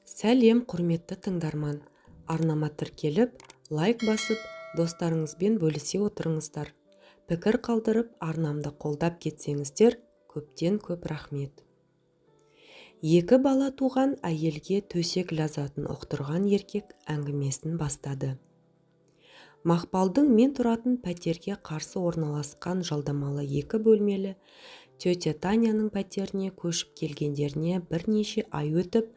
Сәлем құрметті тыңдарман. Арнама тіркеліп, лайк басып, достарыңызбен бөлісе отырыңыздар. Пікір қалдырып, арнамды қолдап кетсеңіздер, көптен көп рахмет. Екі бала туған әйелге төсек лязатын ұқтырған еркек әңгімесін бастады. Мақпалдың мен тұратын пәтерге қарсы орналасқан жалдамалы екі бөлмелі тетя Таняның пәтеріне көшіп келгендеріне бірнеше ай өтіп,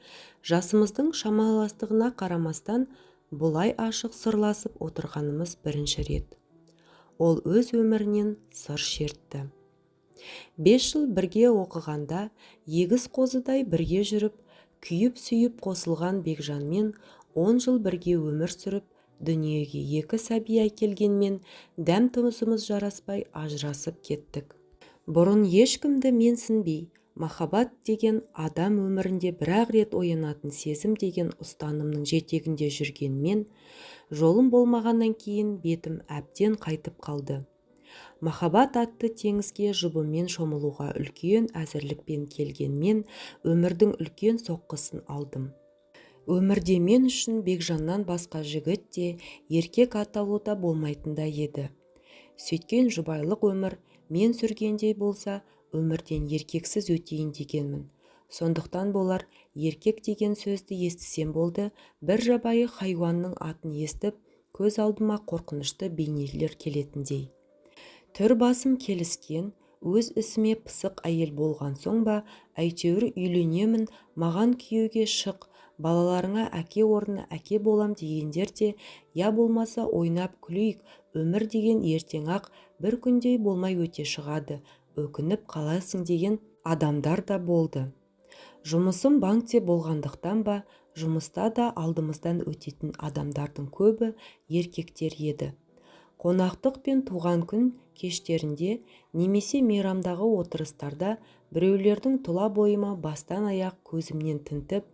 жасымыздың шамаластығына қарамастан бұлай ашық сырласып отырғанымыз бірінші рет. Ол өз өмірінен сыр шертті. 5 жыл бірге оқығанда, егіз қозыдай бірге жүріп, күйіп-сүйіп қосылған Бекжанмен 10 жыл бірге өмір сүріп, дүниеге екі сәби әкелгенмен дәм-тұзымыз жараспай ажырасып кеттік. Бұрын ешкімді менсінбей, махаббат деген адам өмірінде бір-ақ рет оянатын сезім деген ұстанымның жетегінде жүргенмен, жолым болмағаннан кейін бетім әбден қайтып қалды. Махаббат атты теңізге жұбымен шомылуға үлкен әзірлікпен келгенмен, өмірдің үлкен соққысын алдым. Өмірде мен үшін Бекжаннан басқа жігіт те, еркек атаулы да болмайтындай еді. Сөйткен жұбайлық өмір мен сүргендей болса, өмірден еркексіз өтейін дегенмін. Сондықтан болар, еркек деген сөзді естісем болды, бір жабайы хайуанның атын естіп, көз алдыма қорқынышты бейнелер келетіндей. Түр басым келіскен, өз ісіме пысық әйел болған соң ба, әйтеуір үйленемін, маған күйеуге шық, балаларыңа әке орнына әке болам дегендер де, я болмаса ойнап күлейік, өмір деген ертең-ақ бір күндей болмай өте шығады, өкініп қаласың деген адамдар да болды. Жұмысым банкте болғандықтан ба, жұмыста да алдымыздан өтетін адамдардың көбі еркектер еді. Қонақтық пен туған күн кештерінде немесе мейрамдағы отырыстарда біреулердің тұла бойыма бастан аяқ көзімнен тінтіп,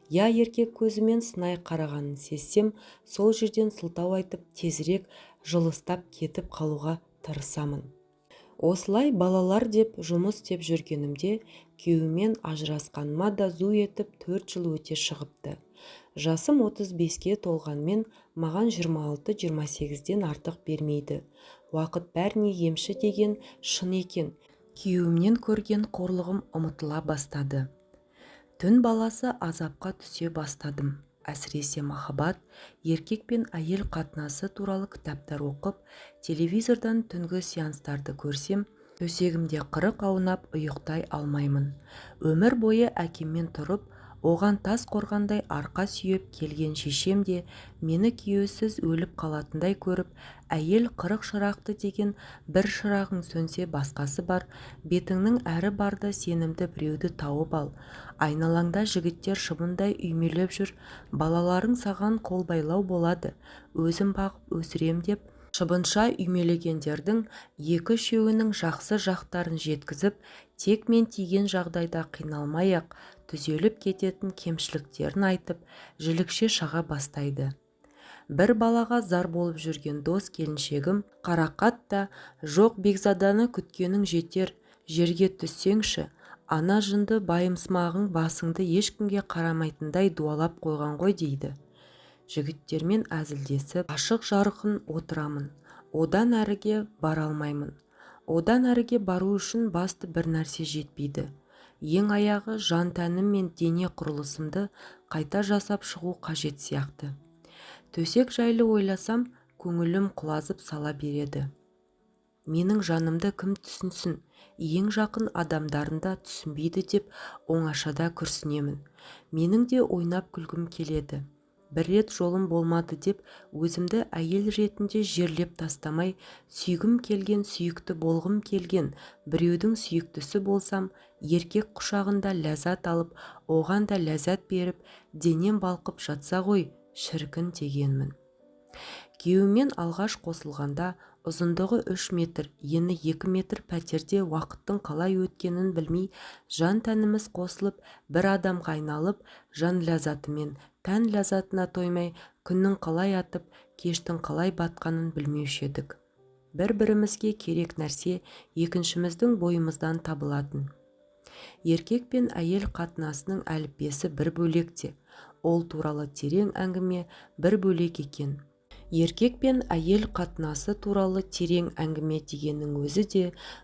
я еркек көзімен сынай қарағанын сезсем, сол жерден сылтау айтып тезірек жылыстап кетіп қалуға тырысамын. Осылай балалар деп жұмыс істеп жүргенімде, күйеуіммен ажырасқаныма да зу етіп 4 жыл өте шығыпты. Жасым 35-ке толғанмен, маған 26-28-ден артық бермейді. Уақыт бәріне емші деген шын екен. Күйеуімнен көрген қорлығым ұмытыла бастады. Түн баласы азапқа түсе бастадым. Әсіресе махаббат, еркек пен әйел қатынасы туралы кітаптар оқып, телевизордан түнгі сеанстарды көрсем, төсегімде қырық аунап ұйықтай алмаймын. Өмір бойы әкеммен тұрып, оған тас қорғандай арқа сүйеп келген шешем де мені күйеусіз өліп қалатындай көріп, әйел 40 шырақты деген бір шырағың сөнсе басқасы бар, бетіңнің әрі барды сенімді біреуді тауып ал. Айналаңда жігіттер шыбындай үймелеп жүр, балаларың саған қолбайлау болады, өзім бағып өсірем деп, шыбынша үймелегендердің 2-3-інің жақсы жақтарын жеткізіп, тек мен тиген жағдайда қиналмай-ақ түзеліп кететін кемшіліктерін айтып, жілікше шаға бастайды. Бір балаға зар болып жүрген дос келіншегім Қарақат та, жоқ Бекзаданы күткенің жетер, жерге түссеңші, ана жынды байымсымағың басыңды ешкімге қарамайтындай дуалап қойған ғой дейді. Жігіттермен әзілдесіп, ашық жарқын отырамын. Одан әріге бара алмаймын. Одан әріге бару үшін басты бір нәрсе жетпейді. Ең аяғы жан тәнім мен дене құрылысымды қайта жасап шығу қажет сияқты. Төсек жайлы ойласам, көңілім құлазып сала береді. Менің жанымды кім түсінсін, ең жақын адамдарында түсінбейді деп оңашада күрсінемін. Менің де ойнап күлгім келеді. Бір рет жолым болмады деп, өзімді әйел ретінде жерлеп тастамай, сүйгім келген, сүйікті болғым келген, біреудің сүйіктісі болсам, еркек құшағында ләззат алып, оған да ләззат беріп, денем балқып жатса ғой, шіркін дегенмін. Күйеуіммен алғаш қосылғанда, ұзындығы 3 метр, ені 2 метр пәтерде уақыттың қалай өткенін білмей, жан тәніміз қосылып, бір адамға айналып, жан ләззатымен тән ләззатына тоймай, күннің қалай атып, кештің қалай батқанын білмеуші едік. Бір-бірімізге керек нәрсе екіншіміздің бойымыздан табылатын. Еркек пен әйел қатынасының әліппесі бір бөлекте. ол туралы терең әңгіме бір бөлек екен. Еркек пен әйел қатынасы туралы терең әңгіме дегеннің өзі де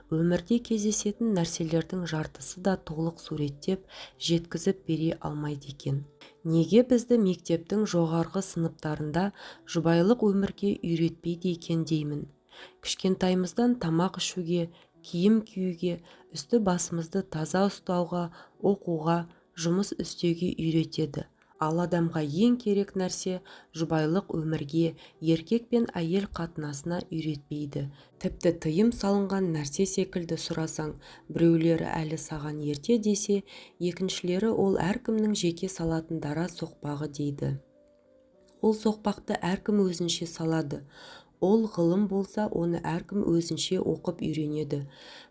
өмірде кездесетін нәрселердің жартысы да толық суреттеп жеткізіп бере алмайды екен. Неге бізді мектептің жоғарғы сыныптарында жұбайлық өмірге үйретпейді екен деймін. Кішкентайымыздан тамақ ішуге, киім киюге, үсті басымызды таза ұстауға, оқуға, жұмыс істеуге үйретеді. Ал адамға ең керек нәрсе жұбайлық өмірге, еркек пен әйел қатынасына үйретпейді. Тіпті тыйым салынған нәрсе секілді сұрасаң, біреулері әлі саған ерте десе, екіншілері ол әркімнің жеке салатын дара соқпағы дейді. Ол соқпақты әркім өзінше салады. Ол ғылым болса, оны әркім өзінше оқып үйренеді.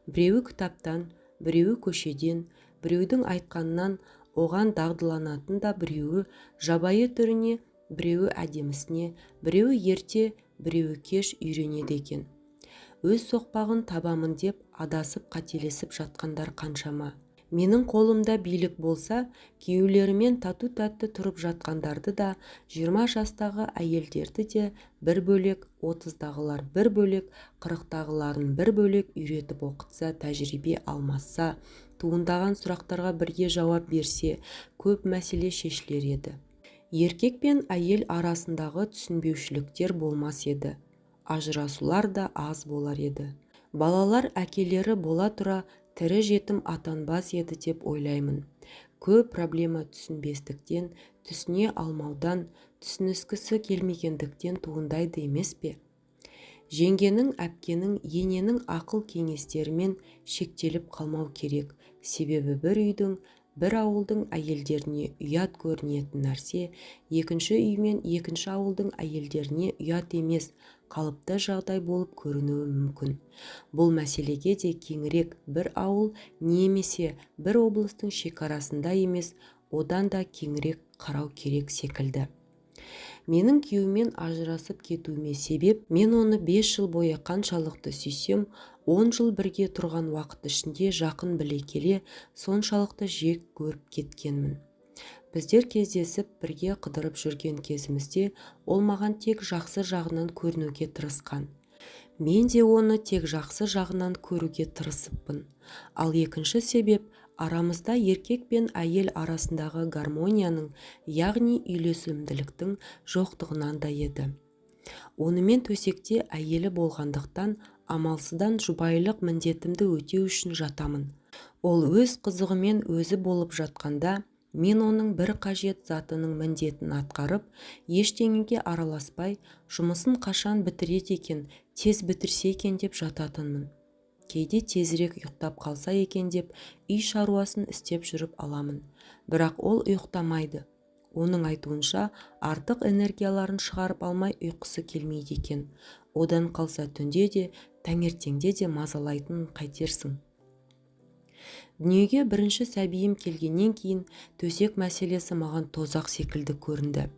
Біреуі кітаптан, біреуі көшеден, біреудің айтқанынан оған дағдыланатын да біреуі жабайы түріне, біреуі әдемісіне, біреуі ерте, біреуі кеш үйренеді екен. Өз соқпағын табамын деп адасып қателесіп жатқандар қаншама. Менің қолымда билік болса, күйеулерімен тату-тәтті тұрып жатқандарды да, 20 жастағы әйелдерді де бір бөлек, 30-дағылар бір бөлек, 40-дағыларын бір бөлек үйретіп оқытса, тәжірибе алмасса, туындаған сұрақтарға бірге жауап берсе, көп мәселе шешілер еді. Еркек пен әйел арасындағы түсінбеушіліктер болмас еді. Ажырасулар да аз болар еді. Балалар әкелері бола тұра тірі жетім атанбас еді деп ойлаймын. Көп проблема түсінбестіктен, түсіне алмаудан, түсініскісі келмегендіктен туындайды емес пе? Жеңгенің, әпкенің, ененің ақыл кеңестерімен шектеліп қалмау керек. Себебі бір үйдің, бір ауылдың әйелдеріне ұят көрінетін нәрсе, екінші үй мен екінші ауылдың әйелдеріне ұят емес, қалыпты жағдай болып көрінуі мүмкін. Бұл мәселеге де кеңірек бір ауыл немесе бір облыстың шекарасында емес, одан да кеңірек қарау керек секілді. Менің күйеумен ажырасып кетуіме себеп, мен оны 5 жыл бойы қаншалықты сүйсем, 10 жыл бірге тұрған уақыт ішінде жақын біле келе, соншалықты жек көріп кеткенмін. Біздер кездесіп бірге қыдырып жүрген кезімізде, ол маған тек жақсы жағынан көрінуге тырысқан. Мен де оны тек жақсы жағынан көруге тырысыппын. Ал екінші себеп, арамызда еркек пен әйел арасындағы гармонияның, яғни үйлесімділіктің жоқтығынан да еді. Онымен төсекте әйелі болғандықтан, амалсыздан жұбайлық міндетімді өтеу үшін жатамын. Ол өз қызығымен өзі болып жатқанда, мен оның бір қажет затының міндетін атқарып, ештеңеге араласпай, жұмысын қашан бітіреді екен, тез бітірсе екен деп жататынмын. Кейде тезірек ұйықтап қалса екен деп, үй шаруасын істеп жүріп аламын. Бірақ ол ұйықтамайды. Оның айтуынша, артық энергияларын шығарып алмай ұйқысы келмейді екен. Одан қалса түнде де, таңертеңде де мазалайтынын қайтерсің. Дүниеге бірінші сәбиім келгеннен кейін төсек мәселесі маған тозақ секілді көрінді.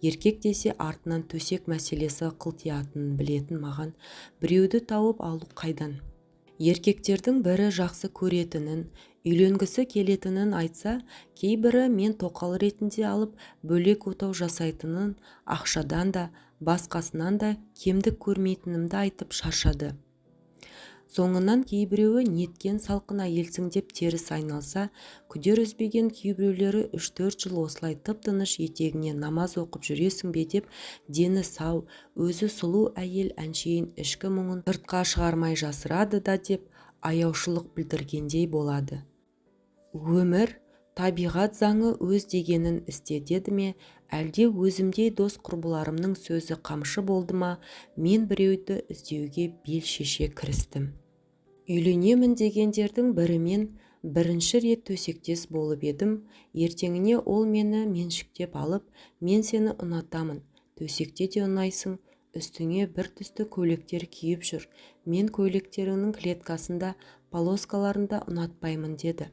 Еркек десе артынан төсек мәселесі қылтиятынын білетін маған біреуді тауып алу қайдан. Еркектердің бірі жақсы көретінін, үйленгісі келетінін айтса, кейбірі мен тоқал ретінде алып бөлек отау жасайтынын, ақшадан да, басқасынан да кемдік көрмейтінімді айтып шаршады. Соңынан кейбіреуі неткен салқын әйелсің деп теріс айналса, күдер үзбеген кейбіреулері 3-4 жыл осылай тып-тыныш етегіне намаз оқып жүресің бе деп, дені сау, өзі сұлу әйел әншейін ішкі мұңын сыртқа шығармай жасырады да деп, аяушылық білдіргендей болады. Өмір, табиғат заңы өз дегенін істе деді ме, әлде өзімдей дос құрбыларымның сөзі қамшы болды ма, мен біреуді іздеуге бел шеше кірістім. Үйленемін дегендердің бірімен бірінші рет төсектес болып едім, ертеңіне ол мені меншіктеп алып, мен сені ұнатамын, төсекте де ұнайсың, үстіңе бір түсті көйлектер киіп жүр, мен көйлектеріңнің клеткасында, полоскаларында ұнатпаймын деді.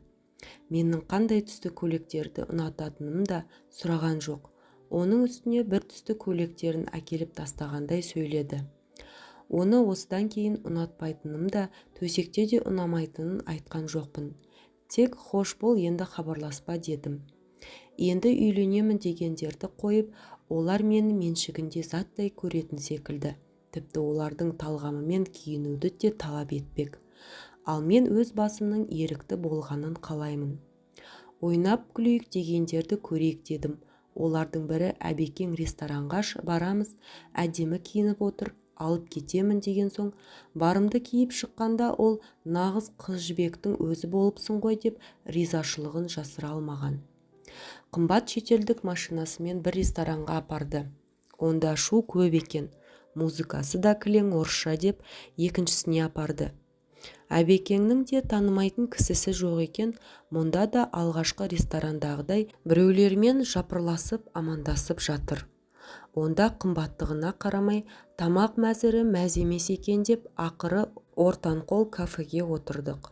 Менің қандай түсті көйлектерді ұнататыным да сұраған жоқ. Оның үстіне бір түсті көйлектерін әкеліп тастағандай сөйледі. Оны осыдан кейін ұнатпайтыным да, төсекте де ұнамайтынын айтқан жоқпын. Тек хош бол, енді хабарласпа дедім. Енді үйленемін дегендерді қойып, олар мені меншігінде заттай көретін секілді. Тіпті олардың талғамымен киінуді де талап етпек. Ал мен өз басымның ерікті болғанын қалаймын. Ойнап күлейік дегендерді көрейік дедім. Олардың бірі әбекең ресторанға барамыз, әдемі киініп отыр, алып кетемін деген соң, барымды киіп шыққанда ол нағыз қыз жібектің өзі болыпсың ғой деп ризашылығын жасыра алмаған. Қымбат шетелдік машинасымен бір ресторанға апарды. Онда шу көп екен, музыкасы да кілең орысша деп екіншісіне апарды. Әбекеңнің де танымайтын кісісі жоқ екен, мұнда да алғашқы ресторандағыдай біреулермен жапырласып амандасып жатыр. Онда қымбаттығына қарамай тамақ мәзірі мәз емес екен деп ақыры ортанқол кафеге отырдық.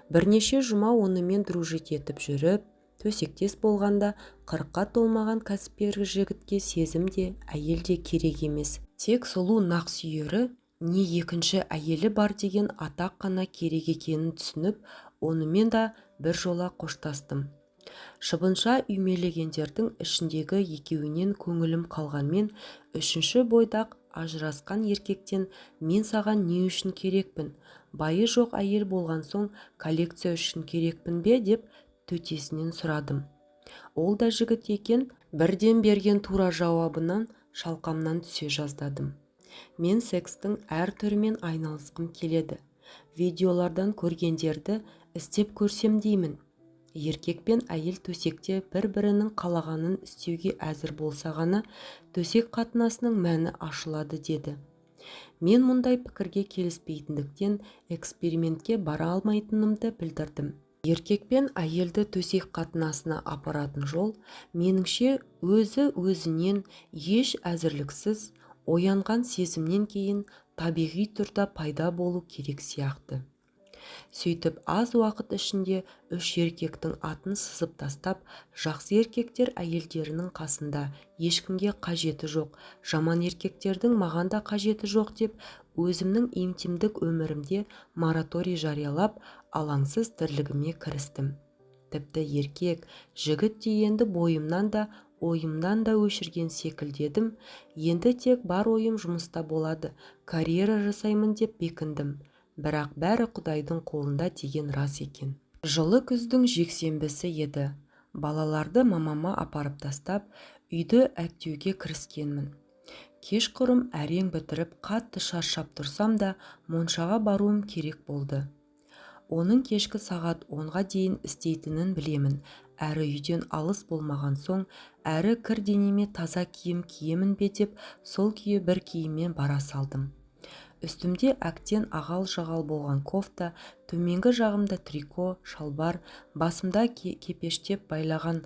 Бірнеше жұма онымен дружит етіп жүріп, төсектес болғанда 40-қа толмаған кәсіпкер жігітке сезім де, әйел де керек емес. Тек сұлу нақсүйері не екінші әйелі бар деген атақ қана керек екенін түсініп, онымен да бір жола қоштастым. Шыбынша үймелегендердің ішіндегі екеуінен көңілім қалғанмен, үшінші бойдақ ажырасқан еркектен мен саған не үшін керекпін? Байы жоқ әйел болған соң коллекция үшін керекпін бе деп төтесінен сұрадым. Ол да жігіт екен, бірден берген тура жауабынан шалқамнан түсе жаздадым. Мен секстің әр түрімен айналысқым келеді. Видеолардан көргендерді істеп көрсем деймін. Еркек пен әйел төсекте бір-бірінің қалағанын істеуге әзір болса ғана төсек қатынасының мәні ашылады деді. Мен мұндай пікірге келіспейтіндіктен экспериментке бара алмайтынымды білдірдім. Еркек пен әйелді төсек қатынасына апаратын жол, меніңше, өзі-өзінен еш әзірліксіз, оянған сезімнен кейін табиғи түрде пайда болу керек сияқты. Сөйтіп аз уақыт ішінде 3 еркектің атын сызып тастап, жақсы еркектер әйелдерінің қасында, ешкімге қажеті жоқ, жаман еркектердің маған да қажеті жоқ деп, өзімнің интимдік өмірімде мораторий жариялап, алаңсыз тірлігіме кірістім. Тіпті еркек, жігіт дегенді бойымнан да, ойымнан да өшірген секілдедім. Енді тек бар ойым жұмыста болады, карьера жасаймын деп бекіндім. Бірақ бәрі Құдайдың қолында деген рас екен. Жылы күздің жексенбісі еді. Балаларды мамама апарып тастап, үйді әктеуге кіріскенмін. Кешқұрым әрең бітіріп, қатты шаршап тұрсам да, моншаға баруым керек болды. Оның кешкі сағат 10-ға дейін істейтінін білемін. Әрі үйден алыс болмаған соң, әрі кір денеме таза киім киемін бе деп, сол күйі бір киіммен бара салдым. Үстімде әктен ағал-жағал болған кофта, төменгі жағымда трико, шалбар, басымда кепештеп байлаған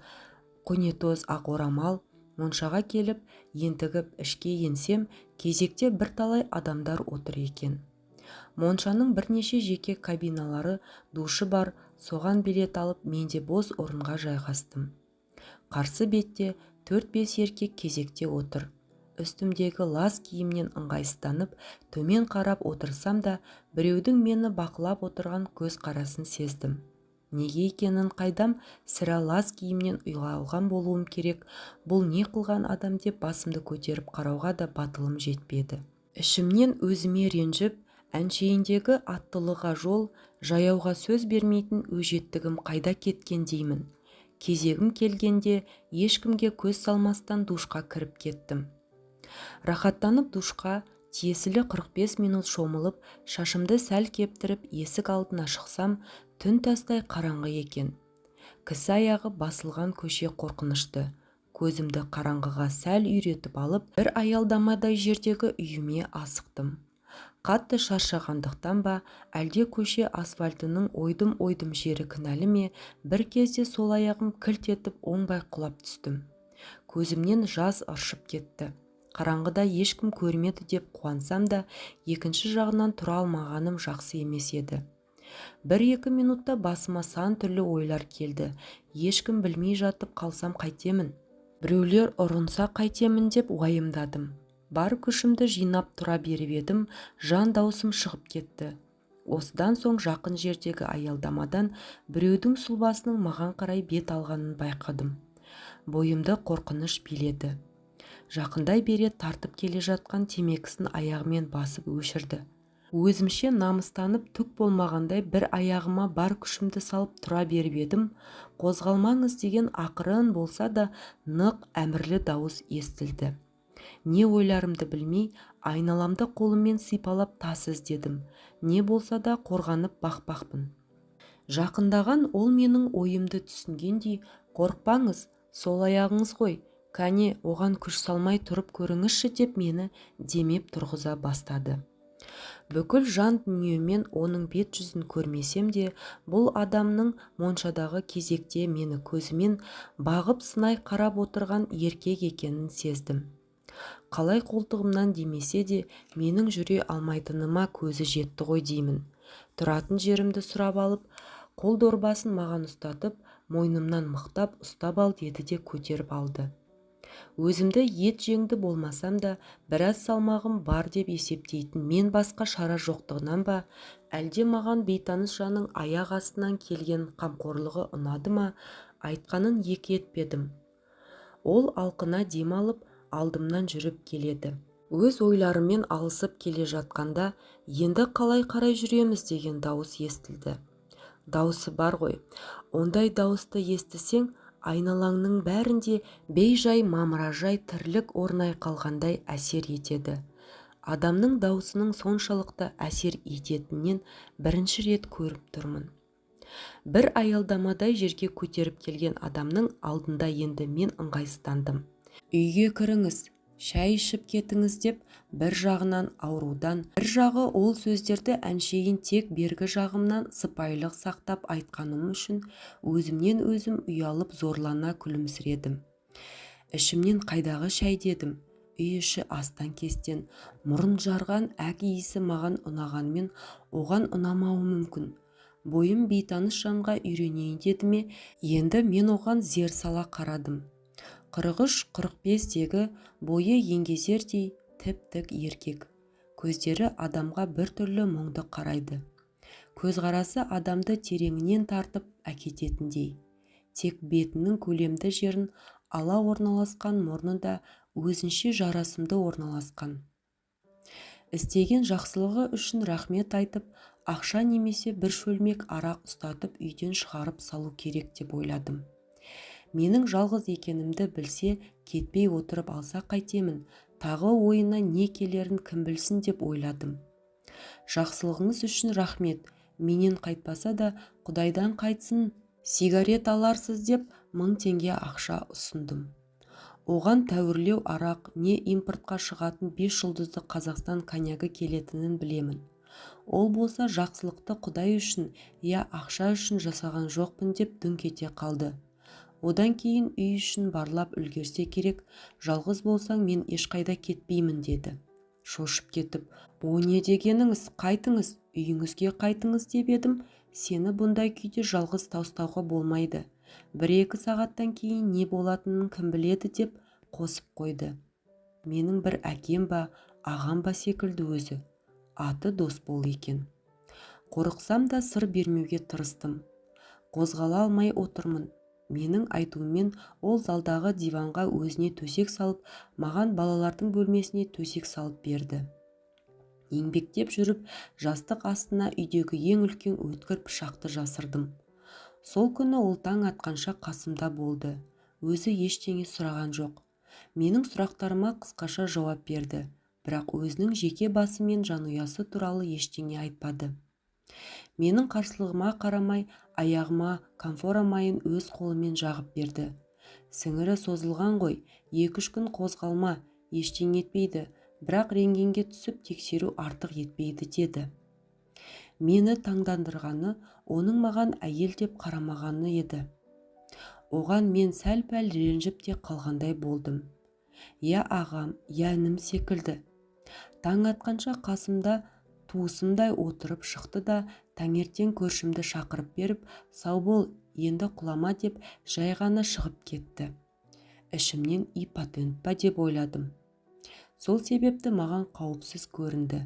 қонетоз ақ орамал. Моншаға келіп, ентігіп ішке енсем, кезекте бірталай адамдар отыр екен. Моншаның бірнеше жеке кабиналары, душы бар, соған билет алып, менде бос орынға жайғастым. Қарсы бетте 4-5 еркек кезекте отыр. Үстімдегі лас киімнен ыңғайсызданып, төмен қарап отырсам да, біреудің мені бақылап отырған көз қарасын сездім. Неге екенін қайдам, сірә лас киімнен ұялған болуым керек, бұл не қылған адам деп басымды көтеріп қарауға да батылым жетпеді. Ішімнен өзіме ренжіп, әншейіндегі аттылыға жол, жаяуға сөз бермейтін өжеттігім қайда кеткен деймін. Кезегім келгенде ешкімге көз салмастан душқа кіріп кеттім. Рахаттанып душқа тиесілі 45 минут шомылып, шашымды сәл кептіріп, есік алдына шықсам, түн тастай қараңғы екен. Кісі аяғы басылған көше қорқынышты. Көзімді қараңғыға сәл үйретіп алып, бір аялдамадай жердегі үйіме асықтым. Қатты шаршағандықтан ба, әлде көше асфальтының ойдым жері кінәлі ме, бір кезде сол аяғым кілт етіп оңбай құлап түстім. Көзімнен жас ыршып кетті. Қараңғыда ешкім көрмеді деп қуансам да, екінші жағынан тұра алмағаным жақсы емес еді. 1-2 минутта басыма сан түрлі ойлар келді. Ешкім білмей жатып қалсам қайтемін? Біреулер ұрынса қайтемін деп уайымдадым. Бар күшімді жинап тұра беріп едім, жан даусым шығып кетті. Осыдан соң жақын жердегі аялдамадан біреудің сұлбасының маған қарай бет алғанын байқадым. бойымды қорқыныш биледі. Жақындай бере тартып келе жатқан темекісін аяғымен басып өшірді. Өзімше намыстанып түк болмағандай бір аяғыма бар күшімді салып тұра беріп едім. Қозғалмаңыз деген ақырын болса да нық әмірлі дауыс естілді. Не ойларымды білмей айналамды қолыммен сипалап тас іздедім. Не болса да қорғанып бақпақпын. Жақындаған ол менің ойымды түсінгендей, қорықпаңыз, сол аяғыңыз ғой, кәне оған күш салмай тұрып көріңізші деп мені демеп тұрғыза бастады. Бүкіл жан дүниемен оның бет жүзін көрмесем де, бұл адамның моншадағы кезекте мені көзімен бағып сынай қарап отырған еркек екенін сездім. Қалай қолтығымнан демесе де, менің жүре алмайтыныма көзі жетті ғой деймін. Тұратын жерімді сұрап алып, қол дорбасын маған ұстатып, мойнымнан мықтап ұстап ал деді де көтеріп алды. Өзімді ет жеңді болмасам да, біраз салмағым бар деп есептейтін мен басқа шара жоқтығынан ба, әлде маған бейтаныс жанның аяқ астынан келген қамқорлығы ұнады ма, айтқанын екі етпедім. Ол алқына дем алып, алдымнан жүріп келеді. Өз ойларымен алысып келе жатқанда, енді қалай қарай жүреміз деген дауыс естілді. Дауысы бар ғой, ондай дауысты естісең, айналаңның бәрінде бей-жай мамыражай тірлік орнай қалғандай әсер етеді. Адамның даусының соншалықты әсер ететінен бірінші рет көріп тұрмын. Бір аялдамадай жерге көтеріп келген адамның алдында енді мен ыңғайсыздандым. Үйге кіріңіз, шай ішіп кетіңіз деп бір жағынан аурудан, бір жағы ол сөздерді әншейін тек бергі жағымнан сыпайылық сақтап айтқаным үшін өзімнен өзім ұялып зорлана күлімсіредім. Ішімнен қайдағы шай дедім. Үй іші астан кестен, мұрын жарған әк иісі маған ұнағанмен оған ұнамауы мүмкін. Бойым бейтаныс жанға үйренейін деді ме, енді мен оған зер сала қарадым. 43-45-тегі бойы еңгезердей тіп-тік еркек. Көздері адамға бір түрлі мұңды қарайды. Көзқарасы адамды тереңінен тартып әкететіндей. Тек бетінің көлемді жерін ала орналасқан мұрны да өзінше жарасымды орналасқан. Істеген жақсылығы үшін рахмет айтып, ақша немесе бір шөлмек арақ ұстатып үйден шығарып салу керек деп ойладым. Менің жалғыз екенімді білсе, кетпей отырып алса қайтемін, тағы ойына не келерін кім білсін деп ойладым. Жақсылығыңыз үшін рахмет, менен қайтпаса да Құдайдан қайтсын, сигарет аларсыз деп 1000 теңге ақша ұсындым. Оған тәуірлеу арақ не импортқа шығатын 5 жұлдызды Қазақстан коньягі келетінін білемін. Ол болса жақсылықты Құдай үшін, я ақша үшін жасаған жоқпын деп дүңк ете қалды. Одан кейін үй үшін барлап үлгерсе керек, жалғыз болсаң мен ешқайда кетпеймін деді. Шошып кетіп, о не дегеніңіз, қайтыңыз, үйіңізге қайтыңыз деп едім, сені бұндай күйде жалғыз тастауға болмайды. 1-2 сағаттан кейін не болатынын кім біледі деп қосып қойды. Менің бір әкем ба, ағам ба секілді өзі. Аты Досбол екен. Қорықсам да сыр бермеуге тырыстым. Қозғала алмай отырмын. Менің айтуыммен ол залдағы диванға өзіне төсек салып, маған балалардың бөлмесіне төсек салып берді. Еңбектеп жүріп, жастық астына үйдегі ең үлкен өткір пышақты жасырдым. Сол күні ол таң атқанша қасымда болды. Өзі ештеңе сұраған жоқ. Менің сұрақтарыма қысқаша жауап берді, бірақ өзінің жеке басы мен жанұясы туралы ештеңе айтпады. Менің қарсылығыма қарамай, аяғыма камфора майын өз қолымен жағып берді. Сіңірі созылған ғой, 2-3 күн қозғалма, ештеңе етпейді, бірақ рентгенге түсіп тексеру артық етпейді деді. Мені таңдандырғаны, оның маған әйел деп қарамағаны еді. Оған мен сәл-пәл ренжіп те қалғандай болдым. Я ағам, я інім секілді. Таң атқанша қасымда туысымдай отырып шықты да, таңертең көршімді шақырып беріп, сау бол, енді құлама деп жай ғана шығып кетті. Ішімнен импотент па деп ойладым. Сол себепті маған қауіпсіз көрінді.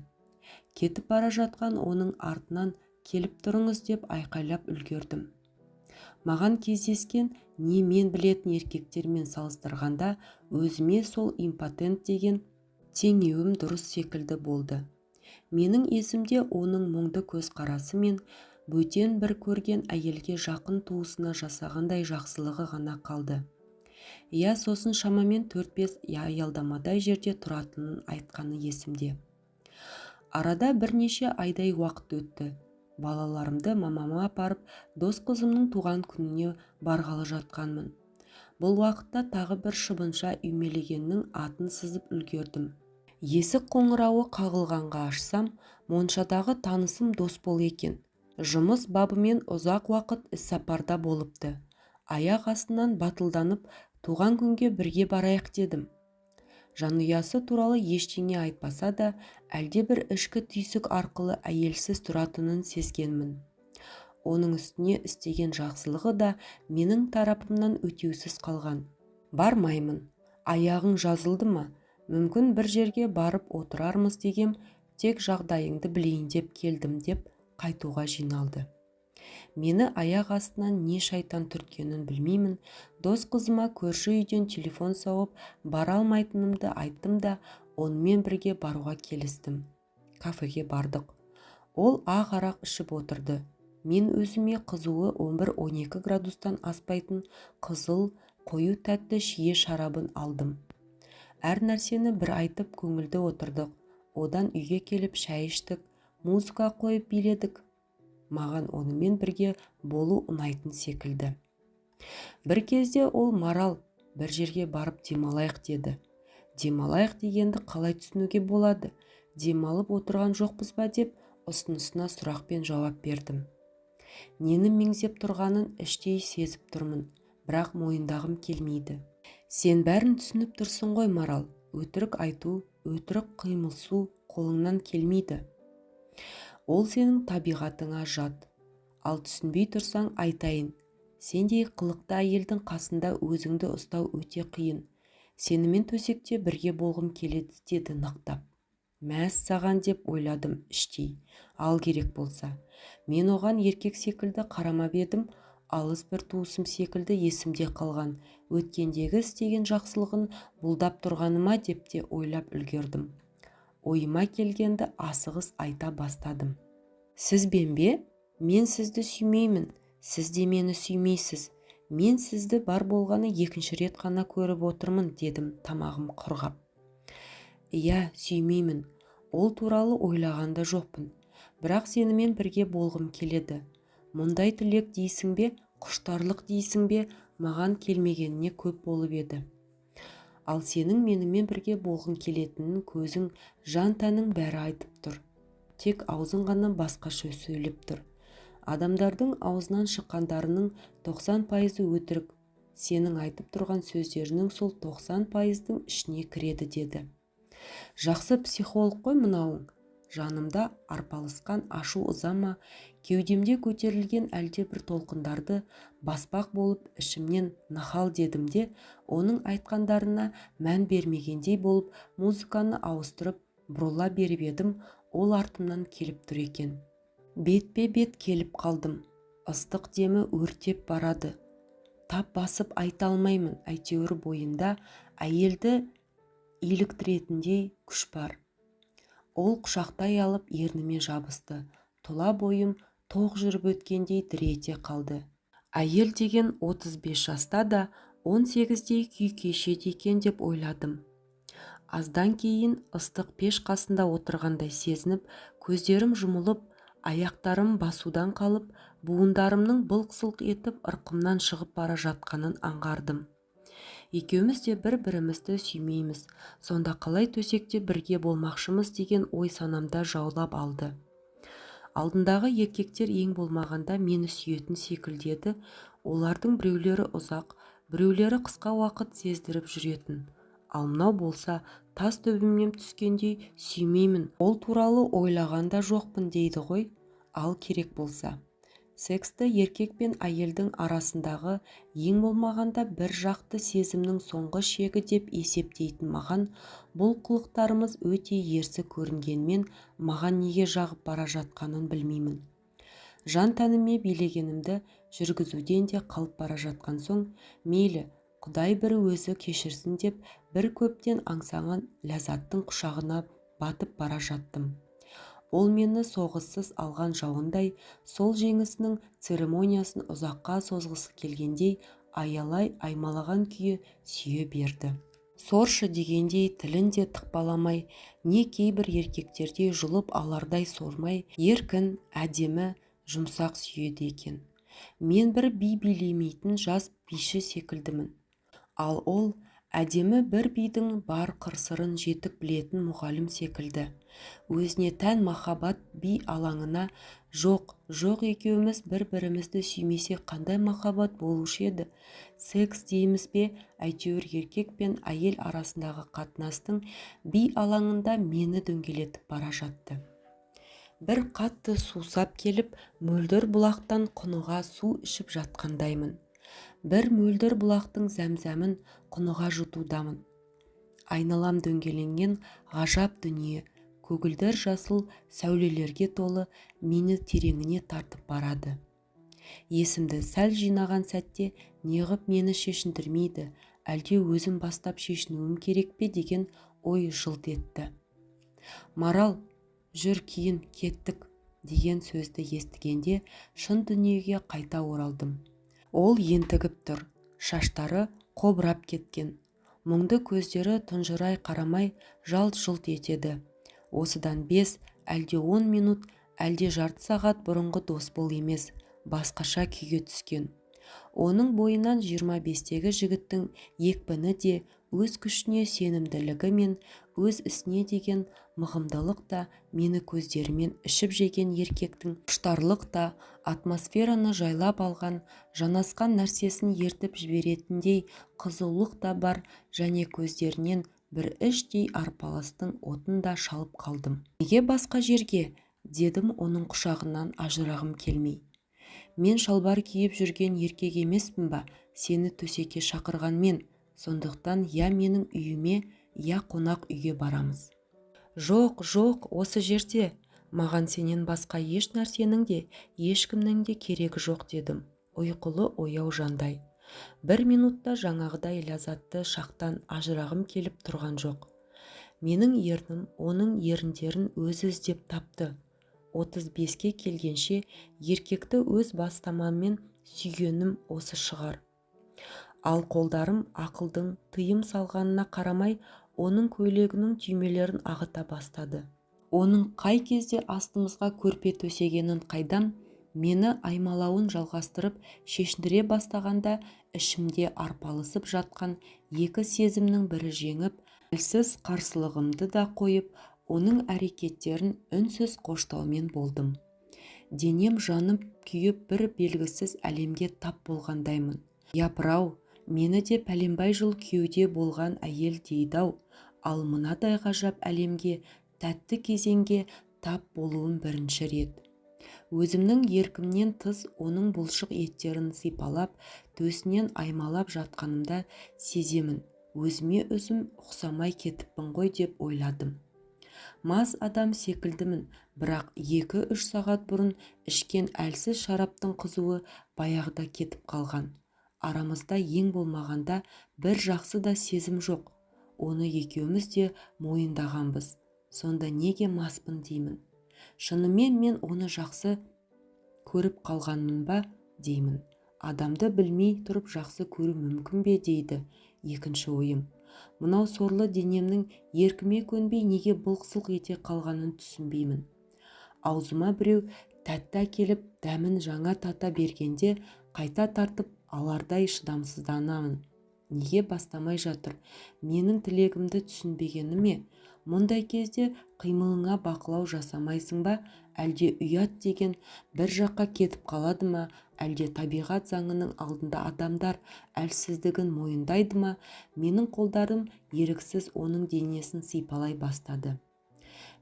Кетіп бара жатқан оның артынан келіп тұрыңыз деп айқайлап үлгердім. Маған кездескен не мен білетін еркектермен салыстырғанда өзіме сол импотент деген теңеуім дұрыс секілді болды. Менің есімде оның мұңды көзқарасы мен бөтен бір көрген әйелге жақын туысына жасағандай жақсылығы ғана қалды. Сосын шамамен 4-5 аялдамадай жерде тұратынын айтқаны есімде. Арада бірнеше айдай уақыт өтті. Балаларымды мамама апарып, дос қызымның туған күніне барғалы жатқанмын. Бұл уақытта тағы бір шыбынша үймелегеннің атын сызып үлгердім. Есік қоңырауы қағылғанға ашсам, моншадағы танысым Досбол екен. Жұмыс бабымен ұзақ уақыт іссапарда болыпты. Аяқ астынан батылданып, туған күнге бірге барайық дедім. Жанұясы туралы ештеңе айтпаса да, әлде бір ішкі түйсік арқылы әйелсіз тұратынын сезгенмін. Оның үстіне істеген жақсылығы да менің тарапымнан өтеусіз қалған. Бармаймын. Аяғың жазылды ма? Мүмкін бір жерге барып отырармыз дегем, тек жағдайыңды білейін деп келдім деп қайтуға жиналды. Мені аяқ астынан не шайтан түрткенін білмеймін. Дос қызыма көрші үйден телефон соғып, бара алмайтынымды айттым да, онымен бірге баруға келістім. Кафеге бардық. Ол ақ арақ ішіп отырды. Мен өзіме қызуы 11-12 градустан аспайтын қызыл, қою тәтті шие шарабын алдым. Әр нәрсені бір айтып көңілді отырдық. Одан үйге келіп шай іштік, музыка қойып биледік. Маған онымен бірге болу ұнайтын секілді. Бір кезде ол Марал, бір жерге барып демалайық деді. Демалайық дегенді қалай түсінуге болады? Демалып отырған жоқпыз ба деп ұсынысына сұрақпен жауап бердім. Нені меңзеп тұрғанын іштей сезіп тұрмын, бірақ мойындағым келмейді. Сен бәрін түсініп тұрсың ғой, Марал. Өтірік айту, өтірік қимылсу қолыңнан келмейді. Ол сенің табиғатыңа жат. Ал түсінбей тұрсаң айтайын. Сендей қылықты әйелдің қасында өзіңді ұстау өте қиын. Сенімен төсекте бірге болғым келеді деді нықтап. Мәз саған деп ойладым іштей. Ал керек болса. Мен оған еркек секілді қарамап едім, алыс бір туысым секілді есімде қалған. Өткендегі істеген жақсылығын бұлдап тұрғаныма деп те ойлап үлгердім. Ойыма келгенді асығыс айта бастадым. Сізбен бе? Мен сізді сүймеймін. Сіз де мені сүймейсіз. Мен сізді бар болғаны 2-ші рет қана көріп отырмын, дедім тамағым құрғап. Сүймеймін. Ол туралы ойлағанда жоқпын. Бірақ сенімен бірге болғым келеді. Мұндай тілек дейсің бе, құштарлық дейсің бе, маған келмегеніне көп болып еді. Ал сенің менімен бірге болғың келетінін көзің, жан-тәнің бәрі айтып тұр. Тек аузың ғана басқаша сөйлеп тұр. Адамдардың аузынан шыққандарының 90% өтірік. Сенің айтып тұрған сөздерінің сол 90%-дің ішіне кіреді деді. Жақсы психолог қой мынауың. Жанымда арпалысқан ашу ызама, кеудемде көтерілген әлде бір толқындарды баспақ болып ішімнен нахал дедім де, оның айтқандарына мән бермегендей болып музыканы ауыстырып бұрыла беріп едім, ол артымнан келіп тұр екен. Бетпе-бет келіп қалдым. Ыстық демі өртеп барады. Тап басып айта алмаймын, әйтеуір бойында әйелді иліктіретіндей күш бар. Ол құшақтай алып ерніме жабысты. Тұла бойым тоқ жүріп өткендей дір ете қалды. Әйел деген 35 жаста да 18-дей күй кешеді екен деп ойладым. Аздан кейін ыстық пеш қасында отырғандай сезініп, көздерім жұмылып, аяқтарым басудан қалып, буындарымның былқ-сылқ етіп ырқымнан шығып бара жатқанын аңғардым. Екеуміз де бір-бірімізді сүймейміз, сонда қалай төсекте бірге болмақшымыз деген ой санамда жаулап алды. Алдындағы еркектер ең болмағанда мені сүйетін секілді еді. Олардың біреулері ұзақ, біреулері қысқа уақыт сездіріп жүретін. Ал мынау болса, тас төбемнен түскендей сүймеймін, ол туралы ойлағанда жоқпын дейді ғой. Ал керек болса. Сексті еркек пен әйелдің арасындағы ең болмағанда бір жақты сезімнің соңғы шегі деп есептейтін маған бұл қылықтарымыз өте ерсі көрінгенмен маған неге жағып бара жатқанын білмеймін. Жан тәніме билегенімді жүргізуден де қалып бара жатқан соң, мейлі, Құдай бір өзі кешірсін деп бір көптен аңсаған ләззаттың құшағына батып бара жаттым. Ол мені соғыссыз алған жауындай, сол жеңісінің церемониясын ұзаққа созғысы келгендей, аялай аймалаған күйі сүйе берді. Соршы дегендей тілін де тықпаламай, не кейбір еркектердей жұлып алардай сормай, еркін, әдемі, жұмсақ сүйеді екен. Мен бір би билемейтін жас биші секілдімін. Ал ол әдемі бір бидің бар қыр-сырын жетік білетін мұғалім секілді. Өзіне тән махаббат би алаңына жоқ екеуміз бір-бірімізді сүймесе қандай махаббат болушы еді? Секс дейміз бе? Әйтеуір еркек пен әйел арасындағы қатынастың би алаңында мені дөңгелетіп бара жатты. Бір қатты сусап келіп, мөлдір бұлақтан құныға су ішіп жатқандаймын. Бір мөлдір бұлақтың зәмзәмін құныға жұтудамын. Айналам дөңгеленген ғажап дүние, көгілдір жасыл сәулелерге толы, мені тереңіне тартып барады. Есімді сәл жинаған сәтте неғып мені шешіндірмейді, әлде өзім бастап шешінуім керек пе деген ой жылт етті. Марал, жүр кейін кеттік деген сөзді естігенде шын дүниеге қайта оралдым. Ол ентігіп тұр, шаштары қобырап кеткен, мұңды көздері тұнжырай қарамай жалт-жұлт етеді. Осыдан 5, әлде 10 минут, әлде жарты сағат бұрынғы дос бол емес, басқаша күйге түскен. Оның бойынан 25-тегі жігіттің екпіні де, өз күшіне сенімділігі мен өз ісіне деген мығымдылық та, мені көздерімен ішіп жеген еркектің құштарлық та, атмосфераны жайлап алған, жанасқан нәрсесін ертіп жіберетіндей қызулық та бар, және көздерінен бір іштей арпалыстың отын да шалып қалдым. Неге басқа жерге? Дедім оның құшағынан ажырағым келмей. Мен шалбар киіп жүрген еркек емеспін ба? Сені төсекке шақырған мен. Сондықтан я менің үйіме, я қонақ үйге барамыз. Жоқ, осы жерде. Маған сенен басқа еш нәрсенің де, ешкімнің де керегі жоқ дедім. Ұйқылы ояу жандай. Бір минутта жаңағыдай ләззатты шақтан ажырағым келіп тұрған жоқ. Менің ернім оның еріндерін өзі іздеп тапты. 35-ке келгенше еркекті өз бастамаммен сүйгенім осы шығар. Ал қолдарым ақылдың тыйым салғанына қарамай, оның көйлегінің түймелерін ағыта бастады. Оның қай кезде астымызға көрпе төсегенін қайдам, мені аймалауын жалғастырып шешіндіре бастағанда ішімде арпалысып жатқан екі сезімнің бірі жеңіп, әлсіз қарсылығымды да қойып, оның әрекеттерін үнсіз қоштаумен болдым. Денем жанып күйіп бір белгісіз әлемге тап болғандаймын. Япырау, мені де пәленбай жыл күйеуде болған әйел дейді-ау, ал мынадай ғажап әлемге, тәтті кезеңге тап болуым бірінші рет. Өзімнің еркімнен тыс оның бұлшық еттерін сипалап, төсінен аймалап жатқанымда сеземін, өзіме өзім ұқсамай кетіппін ғой деп ойладым. Мас адам секілдімін, бірақ 2-3 сағат бұрын ішкен әлсіз шараптың қызуы баяғыда кетіп қалған. Арамызда ең болмағанда бір жақсы да сезім жоқ. Оны екеуміз де мойындағанбыз. Сонда неге маспын деймін. Шынымен мен оны жақсы көріп қалғанмын ба деймін. Адамды білмей тұрып жақсы көру мүмкін бе дейді екінші ойым. Мынау сорлы денемнің еркіме көнбей неге былқ-сылқ ете қалғанын түсінбеймін. Аузыма біреу тәтті әкеліп дәмін жаңа тата бергенде қайта тартып алардай шыдамсызданамын. Неге бастамай жатыр? Менің тілегімді түсінбегені ме? Мұндай кезде қимылыңа бақылау жасамайсың ба? Әлде ұят деген бір жаққа кетіп қалады ма? Әлде табиғат заңының алдында адамдар әлсіздігін мойындайды ма? Менің қолдарым еріксіз оның денесін сипалай бастады.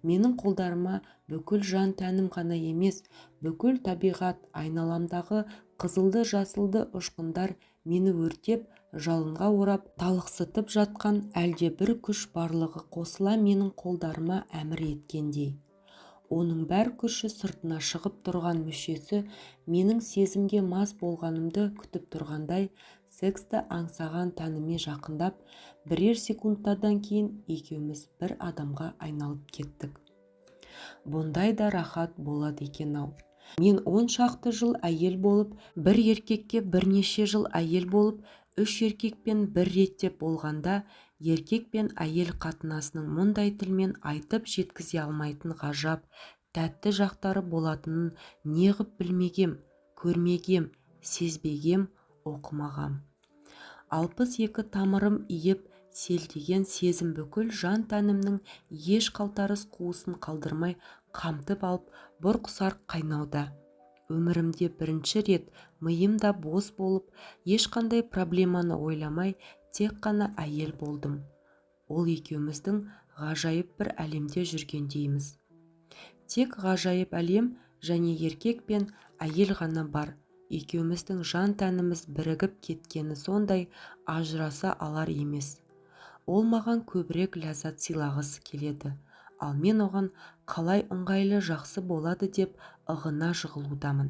Менің қолдарыма бүкіл жан тәнім ғана емес, бүкіл табиғат, айналамдағы қызылды-жасылды ұшқындар мені өртеп, жалынға орап, талықсытып жатқан әлде бір күш барлығы қосыла менің қолдарыма әмір еткендей. Оның бар күші сыртына шығып тұрған мүшесі менің сезімге мас болғанымды күтіп тұрғандай, сексті аңсаған тәніме жақындап, бірер секундтардан кейін екеуміз бір адамға айналып кеттік. Бұндай да рахат болады екен-ау. Мен 10 шақты жыл әйел болып, бір еркекке бірнеше жыл әйел болып, 3 еркекпен бір реттеп болғанда, еркек пен әйел қатынасының мұндай тілмен айтып жеткізе алмайтын ғажап, тәтті жақтары болатынын неғып білмегем, көрмегем, сезбегем, оқымағам. 62 тамырым иіп, селтеген сезім бүкіл жан тәнімнің еш қалтарыс қуысын қалдырмай қамтып алып бұрқ-сарқ қайнауда. Өмірімде бірінші рет миымда бос болып, ешқандай проблеманы ойламай, тек қана әйел болдым. Ол екеуміздің ғажайып бір әлемде жүргендейміз. Тек ғажайып әлем және еркек пен әйел ғана бар. Екеуміздің жан тәніміз бірігіп кеткені сондай, ажыраса алар емес. Ол маған көбірек ләззат сыйлағысы келеді, ал мен оған қалай ыңғайлы жақсы болады деп ығына жығылудамын.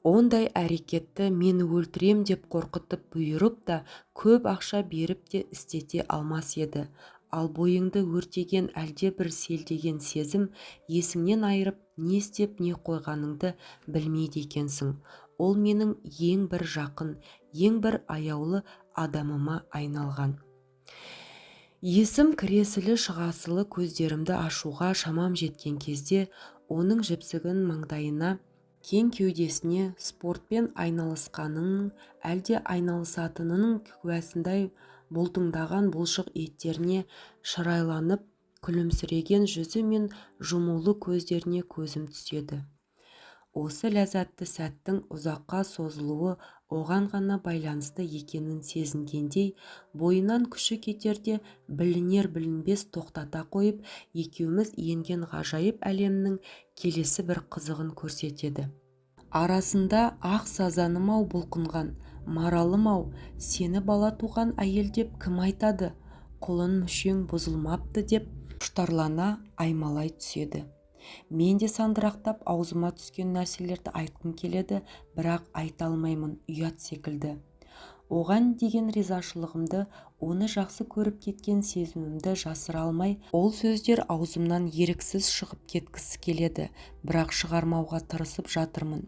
Ондай әрекетті мені өлтірем деп қорқытып бұйырып та, көп ақша беріп те істете алмас еді. Ал бойыңды өртеген әлде бір селдеген сезім есіңнен айырып, не істеп не қойғаныңды білмейді екенсің. Ол менің ең бір жақын, ең бір аяулы адамыма айналған. Есім кіресілі шығасылы көздерімді ашуға шамам жеткен кезде, оның жіпсігін маңдайына, кең кеудесіне, спортпен айналысқанының, әлде айналысатынының куәсіндай бұлтыңдаған бұлшық еттеріне шырайланып, күлімсіреген жүзі мен жұмулы көздеріне көзім түседі. Осы ләззатты сәттің ұзаққа созылуы оған ғана байланысты екенін сезінгендей, бойынан күші кетерде білінер-білінбес тоқтата қойып, екеуміз енген ғажайып әлемнің келесі бір қызығын көрсетеді. Арасында ақ сазаным-ау бұлқынған, маралым-ау, сені бала туған әйел деп кім айтады, құлын мүшең бұзылмапты деп құштарлана аймалай түседі. Мен де сандырақтап аузыма түскен нәрселерді айтқым келеді, бірақ айта алмаймын, ұят секілді. Оған деген ризашылығымды, оны жақсы көріп кеткен сезімімді жасыра алмай, ол сөздер аузымнан еріксіз шығып кеткісі келеді, бірақ шығармауға тырысып жатырмын.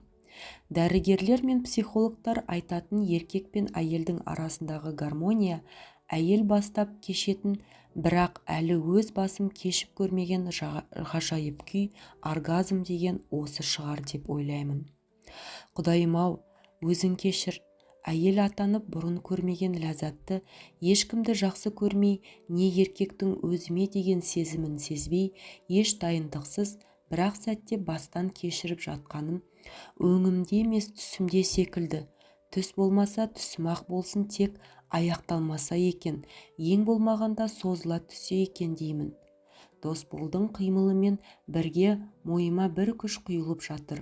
Дәрігерлер мен психологтар айтатын еркек пен әйелдің арасындағы гармония, әйел бастап кешетін, бірақ әлі өз басым кешіп көрмеген ғажайып күй, оргазм деген осы шығар деп ойлаймын. Құдайым-ау, өзің кешір, әйел атанып бұрын көрмеген ләззатты, ешкімді жақсы көрмей, не еркектің өзіме деген сезімін сезбей, еш дайындықсыз, бірақ сәтте бастан кешіріп жатқаным, өңімде емес түсімде секілді. Түс болмаса түсім-ақ болсын, тек аяқталмаса екен, ең болмағанда созыла түссе екен деймін. Досболдың қимылымен бірге мойыма бір күш құйылып жатыр.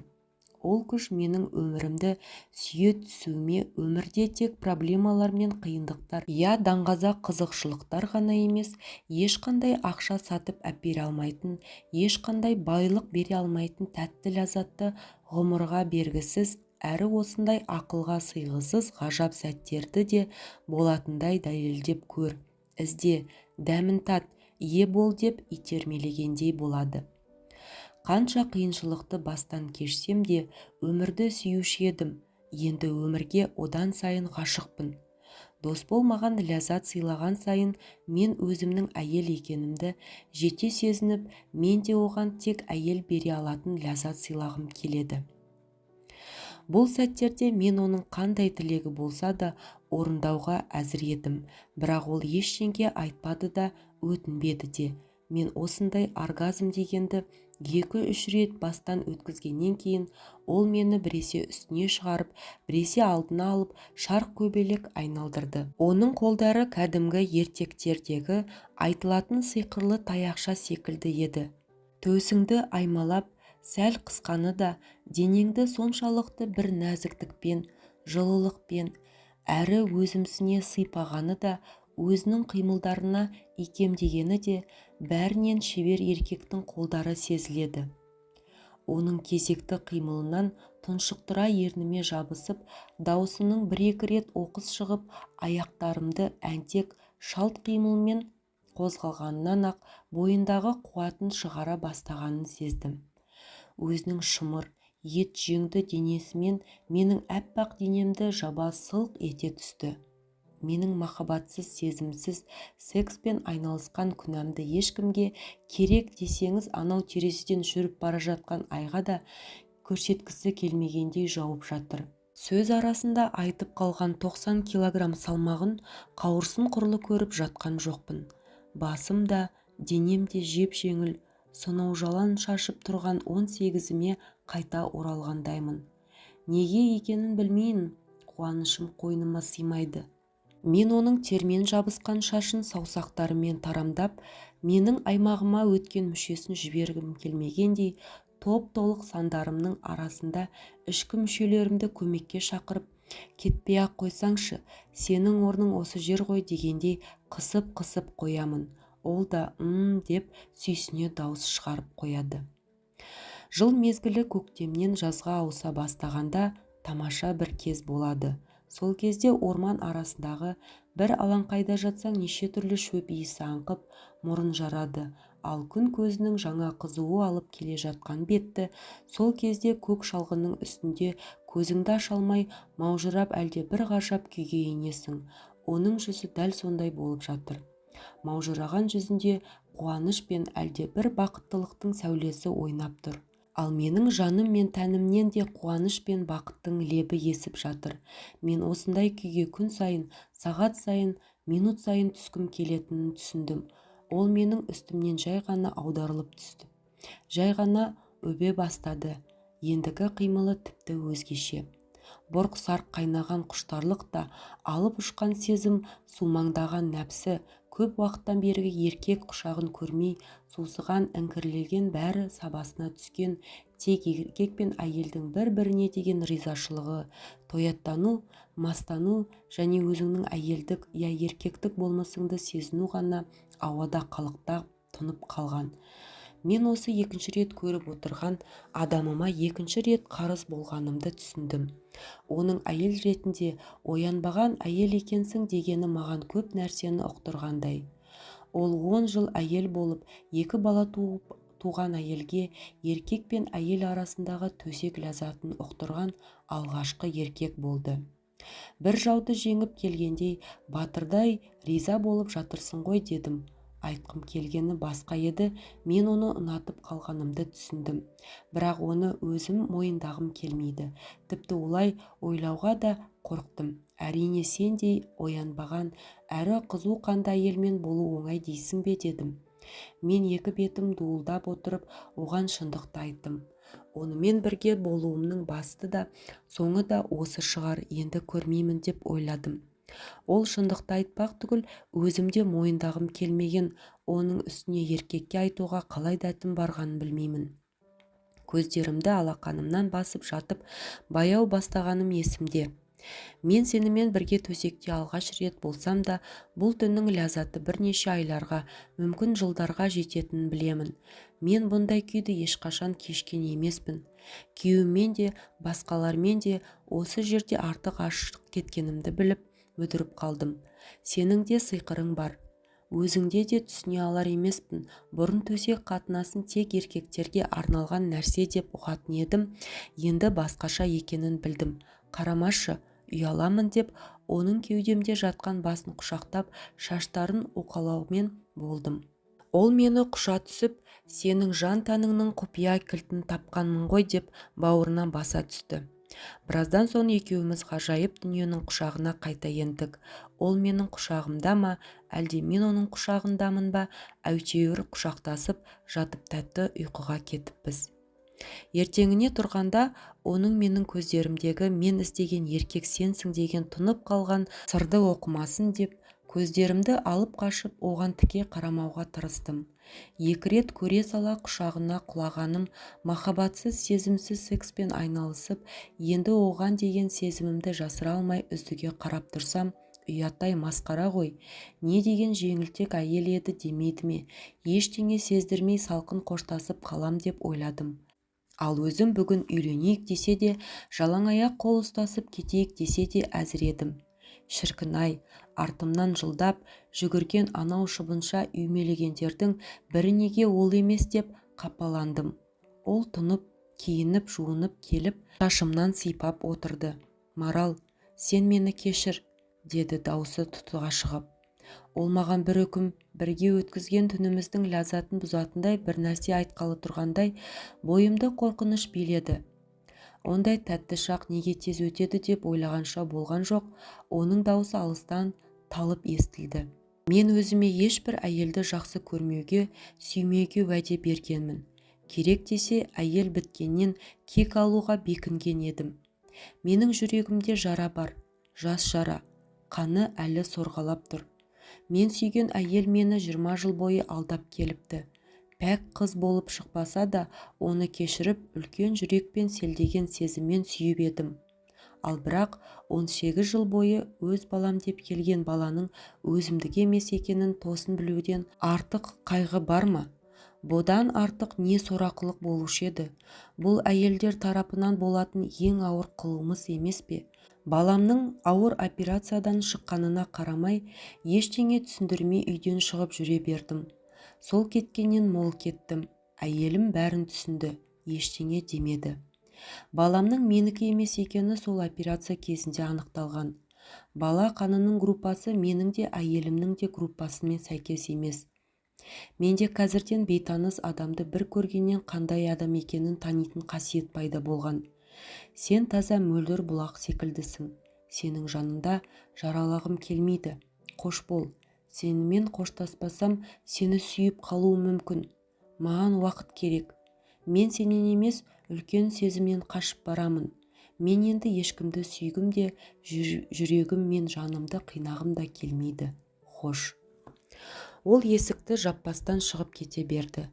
Ол күш менің өмірімді сүйе түсуіме, өмірде тек проблемалар мен қиындықтар, даңғаза қызықшылықтар ғана емес, ешқандай ақша сатып әпере алмайтын, ешқандай байлық бере алмайтын тәтті ләззатты ғұмырға бергісіз, әрі осындай ақылға сыйғысыз ғажап сәттерді де болатындай дәлелдеп көр, ізде, дәмін тат, ие бол деп итермелегендей болады. Қанша қиыншылықты бастан кешсем де, өмірді сүюші едім, енді өмірге одан сайын ғашықпын. Досбол маған ләззат сыйлаған сайын, мен өзімнің әйел екенімді жете сезініп, мен де оған тек әйел бере алатын ләззат сыйлағым келеді. Бұл сәттерде мен оның қандай тілегі болса да орындауға әзір едім, бірақ ол ештеңе айтпады да, өтінбеді де. Мен осындай оргазм дегенді 2-3 рет бастан өткізгеннен кейін, ол мені біресе үстіне шығарып, біресе алдына алып, шарқ көбелек айналдырды. Оның қолдары кәдімгі ертектердегі айтылатын сиқырлы таяқша секілді еді. Төсіңді аймалап, сәл қысқаны да, денеңді соншалықты бір нәзіктікпен, жылылықпен, әрі өзімсіне сыйпағаны да, өзінің қимылдарына икемдегені де, бәрінен шебер еркектің қолдары сезіледі. Оның кезекті қимылынан тұншықтыра ерніме жабысып, даусының бір-екі рет оқыс шығып, аяқтарымды әнтек шалт қимылмен қозғалғаннан ақ бойындағы қуатын шығара бастағанын сездім. Өзінің шымыр, ет жеңді денесімен менің әппақ денемді жаба сылқ ете түсті. Менің махаббатсыз, сезімсіз секспен айналысқан күнәмді ешкімге керек десеңіз анау терезеден жүріп бара жатқан айға да көрсеткісі келмегендей жауып жатыр. Сөз арасында айтып қалған 90 килограмм салмағын қауырсын құрлы көріп жатқан жоқпын. Басым да, денем де жеп-жеңіл, сонау жалаң шашып тұрған 18-іме қайта оралғандаймын. Неге екенін білмеймін, қуанышым қойныма сыймайды. Мен оның термен жабысқан шашын саусақтарыммен тарамдап, менің аймағыма өткен мүшесін жібергім келмегендей, топ-толық сандарымның арасында ішкі мүшелерімді көмекке шақырып, кетпей-ақ қойсаңшы, сенің орның осы жер ғой дегендей қысып-қысып қоямын. Ол да деп сүйсіне дауыс шығарып қояды. Жыл мезгілі көктемнен жазға ауыса бастағанда тамаша бір кез болады. Сол кезде орман арасындағы бір алаңқайда жатсаң неше түрлі шөп иісі аңқып, мұрын жарады, ал күн көзінің жаңа қызуы алып келе жатқан бетті, сол кезде көк шалғынның үстінде көзіңді аша алмай маужырап әлде бір ғажап күйге енесің. Оның жүзі дәл сондай болып жатыр. Маужыраған жүзінде қуаныш пен әлде бір бақыттылықтың сәулесі ойнап тұр. Ал менің жаным мен тәнімнен де қуаныш пен бақыттың лебі есіп жатыр. Мен осындай күйге күн сайын, сағат сайын, минут сайын түскім келетінін түсіндім. Ол менің үстімнен жай ғана аударылып түсті. Жай ғана өбе бастады. Ендігі қимылы тіпті өзгеше. Бұрқ-сарқ қайнаған құштарлық та, алып ұшқан сезім, сумаңдаған нәпсі, көп уақыттан бергі еркек құшағын көрмей, сусыған іңкірлеген бәрі сабасына түскен, тек еркек пен әйелдің бір-біріне деген ризашылығы, тояттану, мастану және өзіңнің әйелдік я еркектік болмысыңды сезіну ғана ауада қалықтап тұнып қалған. Мен осы екінші рет көріп отырған адамыма екінші рет қарыз болғанымды түсіндім. Оның әйел ретінде оянбаған әйел екенсің дегені маған көп нәрсені ұқтырғандай. Ол 10 жыл әйел болып, 2 бала туған әйелге еркек пен әйел арасындағы төсек ләззатын ұқтырған алғашқы еркек болды. Бір жауды жеңіп келгендей, батырдай риза болып жатырсың ғой дедім. Айтқым келгені басқа еді, мен оны ұнатып қалғанымды түсіндім. Бірақ оны өзім мойындағым келмейді. Тіпті олай ойлауға да қорықтым. Әрине сендей оянбаған, әрі қызу қанды әйелмен болу оңай дейсің бе дедім. Мен екі бетім дуылдап отырып, оған шындықты айттым. Онымен бірге болуымның басты да, соңы да осы шығар, енді көрмеймін деп ойладым. Ол шындықты айтпақ түгіл, өзімде мойындағым келмеген, оның үстіне еркекке айтуға қалай дәтім барғанын білмеймін. Көздерімді алақанымнан басып жатып, баяу бастағаным есімде. Мен сенімен бірге төсекте алғаш рет болсам да, бұл түннің ләззаты бірнеше айларға, мүмкін жылдарға жететінін білемін. Мен бұндай күйді ешқашан кешкен емеспін. Күйеуіммен де, басқалармен де осы жерде артық ашық кеткенімді біліп, мүдіріп қалдым. Сенің де сиқырың бар. Өзіңде де түсіне алар емеспін. Бұрын төсек қатынасын тек еркектерге арналған нәрсе деп ұғатын едім. Енді басқаша екенін білдім. Қарамашы, ұяламын деп, оның кеудемде жатқан басын құшақтап, шаштарын уқалаумен болдым. Ол мені құша түсіп, сенің жан тәніңнің құпия кілтін тапқанмын ғой деп бауырына баса түсті. Біраздан соң екеуміз ғажайып дүниенің құшағына қайта ендік. Ол менің құшағымда ма, әлде мен оның құшағындамын ба, әйтеуір құшақтасып жатып тәтті ұйқыға кетіппіз. Ертеңіне тұрғанда оның менің көздерімдегі мен іздеген еркек сенсің деген тұнып қалған сырды оқымасын деп, көздерімді алып қашып, оған тіке қарамауға тырыстым. Екі рет көре сала құшағына құлағаным, махаббатсыз, сезімсіз секспен айналысып, енді оған деген сезімімді жасыра алмай үздіге қарап тұрсам, ұяттай масқара ғой. Не деген жеңілтек әйел еді демейді ме? Ештеңе сездірмей салқын қоштасып қалам деп ойладым. Ал өзім бүгін үйленейік десе де, жалаң аяқ қол ұстасып кетейік десе де әзір едім. Шіркін-ай, артымнан жылдап жүгірген анау шыбынша үймелегендердің бірі неге ол емес деп қапаландым. Ол тұнып, киініп, жуынып келіп, шашымнан сипап отырды. «Марал, сен мені кешір», деді даусы тұтыға шығып. Ол маған бір үкім, бірге өткізген түніміздің ләззатын бұзатындай бір нәрсе айтқалы тұрғандай бойымды қорқыныш биледі. Ондай тәтті шақ неге тез өтеді деп ойлағанша болған жоқ, оның даусы алыстан талып естілді. Мен өзіме ешбір әйелді жақсы көрмеуге, сүймеуге уәде бергенмін. Керек десе әйел біткеннен кек алуға бекінген едім. Менің жүрегімде жара бар, жас жара, қаны әлі сорғалап тұр. Мен сүйген әйел мені 20 жыл бойы алдап келіпті. Пәк қыз болып шықпаса да, оны кешіріп, үлкен жүрекпен селдеген сезіммен сүйіп едім. Ал бірақ 18 жыл бойы өз балам деп келген баланың өзімдік емес екенін тосын білуден артық қайғы бар ма? Бұдан артық не сорақылық болушы еді? Бұл әйелдер тарапынан болатын ең ауыр қылмыс емес пе? Баламның ауыр операциядан шыққанына қарамай, ештеңе түсіндірмей үйден шығып жүре бердім. Сол кеткеннен мол кеттім. Әйелім бәрін түсінді, ештеңе демеді. Баламның менікі емес екені сол операция кезінде анықталған. Бала қанының группасы менің де әйелімнің де группасымен сәйкес емес. Менде қазірден бейтаныс адамды бір көргеннен қандай адам екенін танитын қасиет пайда болған. Сен таза мөлдір бұлақ секілдісің. Сенің жанында жаралағым келмейді. Қош бол. Сенімен қоштаспасам, сені сүйіп қалуы мүмкін. Маған уақыт керек. Мен сенен емес, үлкен сезімнен қашып барамын. Мен енді ешкімді сүйгім де, жүрегім мен жанымды қинағым да келмейді. Хош. Ол есікті жаппастан шығып кете берді.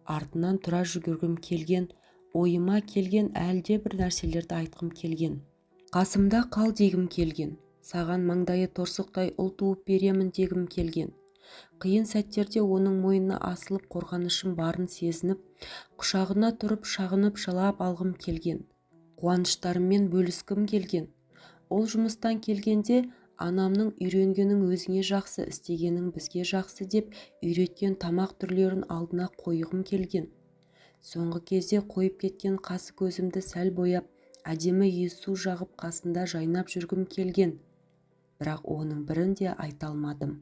Артынан тұра жүгіргім келген, ойыма келген әлде бір нәрселерді айтқым келген. Қасымда қал дегім келген. Саған маңдайы торсықтай ұл туып беремін дегім келген. Қиын сәттерде оның мойнына асылып қорғанышым барын сезініп, құшағына тұрып шағынып жылап алғым келген. Қуаныштарыммен бөліскім келген. Ол жұмыстан келгенде анамның үйренгенің өзіңе жақсы, істегенің бізге жақсы деп үйреткен тамақ түрлерін алдына қойғым келген. Соңғы кезде қойып кеткен қасы көзімді сәл бояп, әдемі езу жағып қасында жайнап жүргім келген. Бірақ оның бірін де айта алмадым.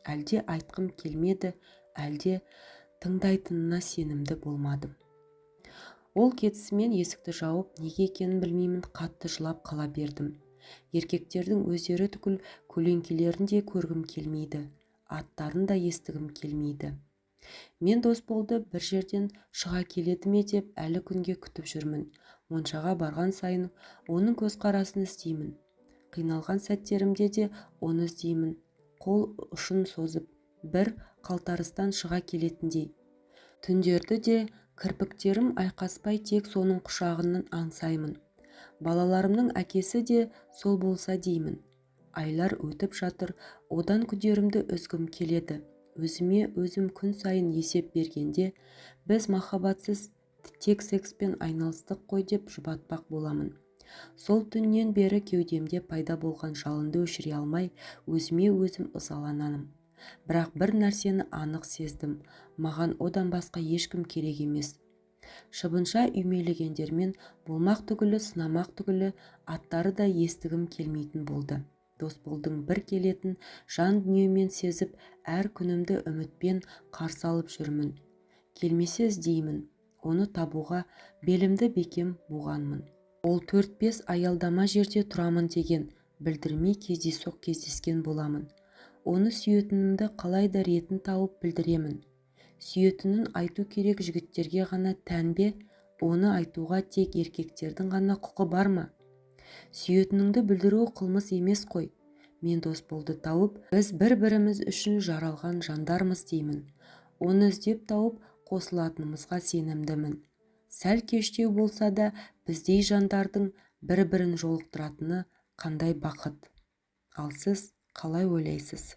Әлде айтқым келмеді, әлде тыңдайтынына сенімді болмадым. Ол кетісімен есікті жауып, неге екенін білмеймін, қатты жылап қала бердім. Еркектердің өздері түгіл көлеңкелерін де көргім келмейді, аттарын да естігім келмейді. Мен дос болды бір жерден шыға келеді ме деп әлі күнге күтіп жүрмін. Моншаға барған сайын оның көзқарасын іздеймін. Қиналған сәттерімде де оны іздеймін. Қол ұшын созып, бір қалтарыстан шыға келетіндей. Түндерді де кірпіктерім айқаспай тек соның құшағынан аңсаймын. Балаларымның әкесі де сол болса деймін. Айлар өтіп жатыр, одан күдерімді үзгім келеді. Өзіме өзім күн сайын есеп бергенде, біз махаббатсыз тек секспен айналыстық қой деп жұбатпақ боламын. Сол түннен бері кеудемде пайда болған жалынды өшіре алмай, өзіме өзім ызаланамын. Бірақ бір нәрсені анық сездім, маған одан басқа ешкім керек емес. Шыбынша үймелегендермен болмақ түгілі, сынамақ түгілі аттары да естігім келмейтін болды. Дос болдың бір келетін жан дүниемен сезіп, әр күнімді үмітпен қарсы алып жүрмін. Келмесе іздеймін, оны табуға белімді бекем буғанмын. Ол 4-5 аялдама жерде тұрамын деген, білдірмей кездейсоқ кездескен боламын. Оны сүйетінімді қалай да ретін тауып білдіремін. Сүйетінін айту керек жігіттерге ғана тән бе, оны айтуға тек еркектердің ғана құқы бар ма? Сүйетініңді білдіру қылмыс емес қой. Мен дос болды тауып, біз бір-біріміз үшін жаралған жандармыз деймін. Оны іздеп тауып қосылатынымызға сенімдімін. Сәл кештеу болса да біздей жандардың бір-бірін жолықтыратыны қандай бақыт. Ал сіз қалай ойлайсыз?